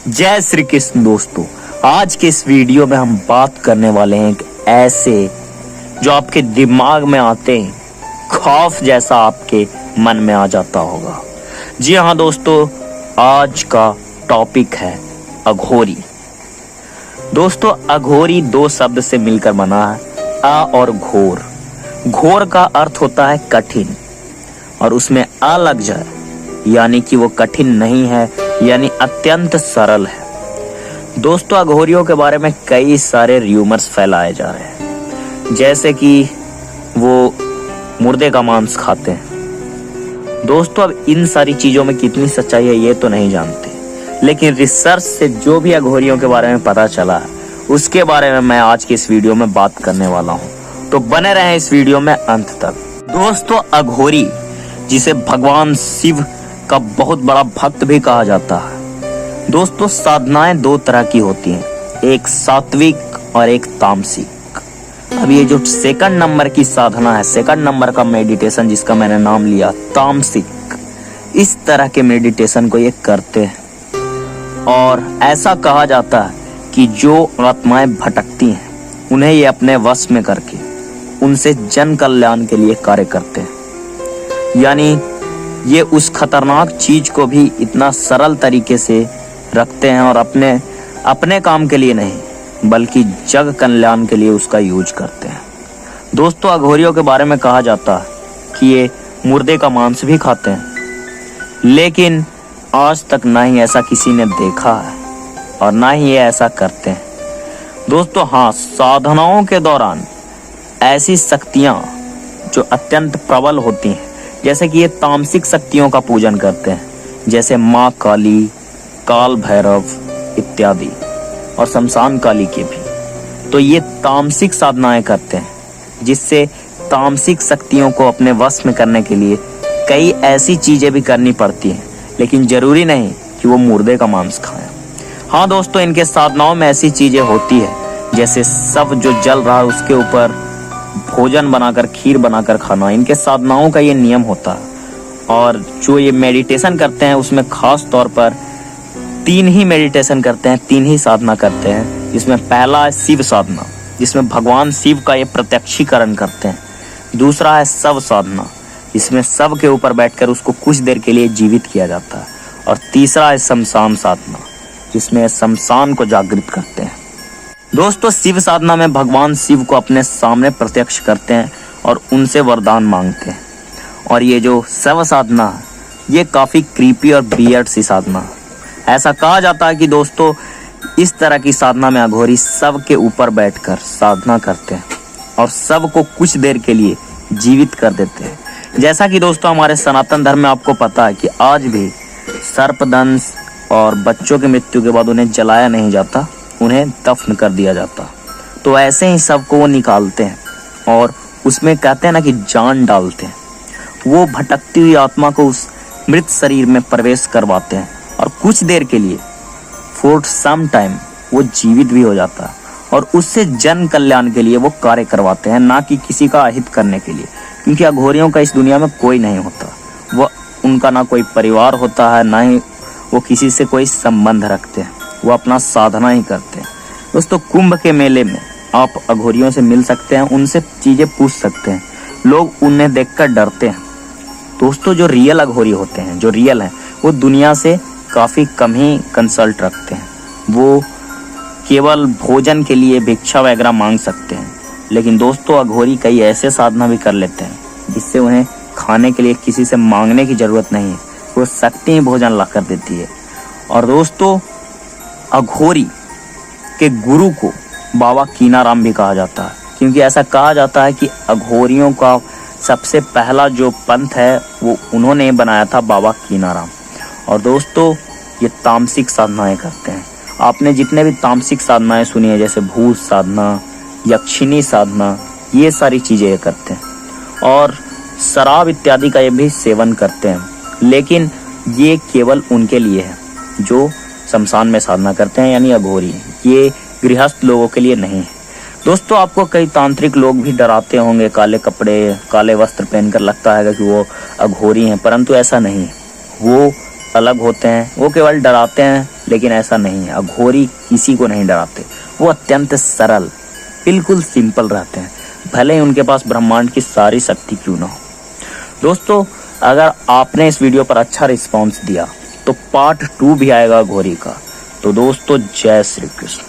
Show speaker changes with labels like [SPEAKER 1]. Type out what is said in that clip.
[SPEAKER 1] जय श्री कृष्ण दोस्तों। आज के इस वीडियो में हम बात करने वाले हैं एक ऐसे जो आपके दिमाग में आते हैं खौफ जैसा आपके मन में आ जाता होगा। जी हाँ दोस्तों, आज का टॉपिक है अघोरी। दोस्तों, अघोरी दो शब्द से मिलकर बना है, अ और घोर। घोर का अर्थ होता है कठिन और उसमें अ लग जाए यानी कि वो कठिन नहीं है, यानी अत्यंत सरल है। दोस्तों, अघोरियों के बारे में कई सारे र्यूमर्स फैलाए जा रहे हैं, जैसे कि वो मुर्दे का मांस खाते हैं। दोस्तों, अब इन सारी चीजों में कितनी सच्चाई है ये तो नहीं जानते, लेकिन रिसर्च से जो भी अघोरियों के बारे में पता चला है उसके बारे में मैं आज की इस वीडियो में बात करने वाला हूँ, तो बने रहें इस वीडियो में अंत तक। दोस्तों, अघोरी जिसे भगवान शिव का बहुत बड़ा भक्त भी कहा जाता है। दोस्तों, साधनाएं दो तरह की होती हैं, एक सात्विक और एक तामसिक। अब ये जो सेकंड नंबर की साधना है, सेकंड नंबर का मेडिटेशन जिसका मैंने नाम लिया तामसिक, इस तरह के मेडिटेशन को ये करते हैं। और ऐसा कहा जाता है कि जो आत्माएं भटकती हैं उन्हें ये अपने वश में करके उनसे जन कल्याण के लिए कार्य करते हैं। यानी ये उस खतरनाक चीज को भी इतना सरल तरीके से रखते हैं और अपने काम के लिए नहीं बल्कि जग कल्याण के लिए उसका यूज करते हैं। दोस्तों, अघोरियों के बारे में कहा जाता है कि ये मुर्दे का मांस भी खाते हैं, लेकिन आज तक ना ही ऐसा किसी ने देखा है और ना ही ये ऐसा करते हैं। दोस्तों, हाँ, साधनाओं के दौरान ऐसी शक्तियां जो अत्यंत प्रबल होती हैं, जैसे कि ये तामसिक शक्तियों का पूजन करते हैं, जैसे माँ काली, काल भैरव इत्यादि, और शमशान काली के भी। तो ये तामसिक साधनाएं करते हैं, जिससे तामसिक शक्तियों को अपने वश में करने के लिए कई ऐसी चीजें भी करनी पड़ती हैं, लेकिन जरूरी नहीं कि वो मुर्दे का मांस खाएं। हाँ दोस्तों, इनके साधनाओं में ऐसी चीजें होती है, जैसे सब जो जल रहा है उसके ऊपर भोजन बनाकर, खीर बनाकर खाना। इनके साधनाओं का ये नियम होता है। और जो ये मेडिटेशन करते हैं उसमें खास तौर पर 3 ही मेडिटेशन करते हैं, 3 ही साधना करते हैं, जिसमें पहला है शिव साधना, जिसमें भगवान शिव का ये प्रत्यक्षीकरण करते हैं। दूसरा है शव साधना, जिसमें शव के ऊपर बैठकर उसको कुछ देर के लिए जीवित किया जाता है। और तीसरा है शमशान साधना, जिसमें शमशान को जागृत करते हैं। दोस्तों, शिव साधना में भगवान शिव को अपने सामने प्रत्यक्ष करते हैं और उनसे वरदान मांगते हैं। और ये जो शव साधना है ये काफ़ी क्रीपी और वियर्ड सी साधना है। ऐसा कहा जाता है कि दोस्तों, इस तरह की साधना में अघोरी शव के ऊपर बैठकर साधना करते हैं और शव को कुछ देर के लिए जीवित कर देते हैं। जैसा कि दोस्तों हमारे सनातन धर्म में आपको पता है कि आज भी सर्पदंश और बच्चों की मृत्यु के बाद उन्हें जलाया नहीं जाता, उन्हें दफन कर दिया जाता। तो ऐसे ही सब को वो निकालते हैं और उसमें कहते हैं ना कि जान डालते हैं। वो भटकती हुई आत्मा को उस मृत शरीर में प्रवेश करवाते हैं और कुछ देर के लिए फॉर सम टाइम वो जीवित भी हो जाता है और उससे जन कल्याण के लिए वो कार्य करवाते हैं, ना कि किसी का अहित करने के लिए। क्योंकि अघोरियों का इस दुनिया में कोई नहीं होता, वो उनका ना कोई परिवार होता है, ना ही वो किसी से कोई संबंध रखते हैं, वो अपना साधना ही करते हैं। दोस्तों, कुंभ के मेले में आप अघोरियों से मिल सकते हैं, उनसे चीजें पूछ सकते हैं। लोग उन्हें देखकर डरते हैं। दोस्तों, जो रियल अघोरी होते हैं, जो रियल हैं, वो दुनिया से काफी कम ही कंसल्ट रखते हैं। वो केवल भोजन के लिए भिक्षा वगैरह मांग सकते हैं। लेकिन दोस्तों, अघोरी कई ऐसे साधना भी कर लेते हैं जिससे उन्हें खाने के लिए किसी से मांगने की जरूरत नहीं है, वो शक्ति ही भोजन ला कर देती है। और दोस्तों, अघोरी के गुरु को बाबा कीनाराम भी कहा जाता है, क्योंकि ऐसा कहा जाता है कि अघोरियों का सबसे पहला जो पंथ है वो उन्होंने बनाया था, बाबा कीनाराम। और दोस्तों, ये तामसिक साधनाएं करते हैं। आपने जितने भी तामसिक साधनाएं सुनी है, जैसे भूत साधना, यक्षिणी साधना, ये सारी चीजें ये करते हैं। और शराब इत्यादि का ये भी सेवन करते हैं, लेकिन ये केवल उनके लिए है जो शमशान में साधना करते हैं, यानी अघोरी। ये गृहस्थ लोगों के लिए नहीं है। दोस्तों, आपको कई तांत्रिक लोग भी डराते होंगे, काले कपड़े, काले वस्त्र पहनकर लगता है कि वो अघोरी हैं, परंतु ऐसा नहीं है। वो अलग होते हैं, वो केवल डराते हैं, लेकिन ऐसा नहीं है। अघोरी किसी को नहीं डराते, वो अत्यंत सरल, बिल्कुल सिंपल रहते हैं, भले ही उनके पास ब्रह्मांड की सारी शक्ति क्यों ना हो। दोस्तों, अगर आपने इस वीडियो पर अच्छा रिस्पॉन्स दिया तो पार्ट 2 भी आएगा अघोरी का। तो दोस्तों, जय श्री कृष्ण।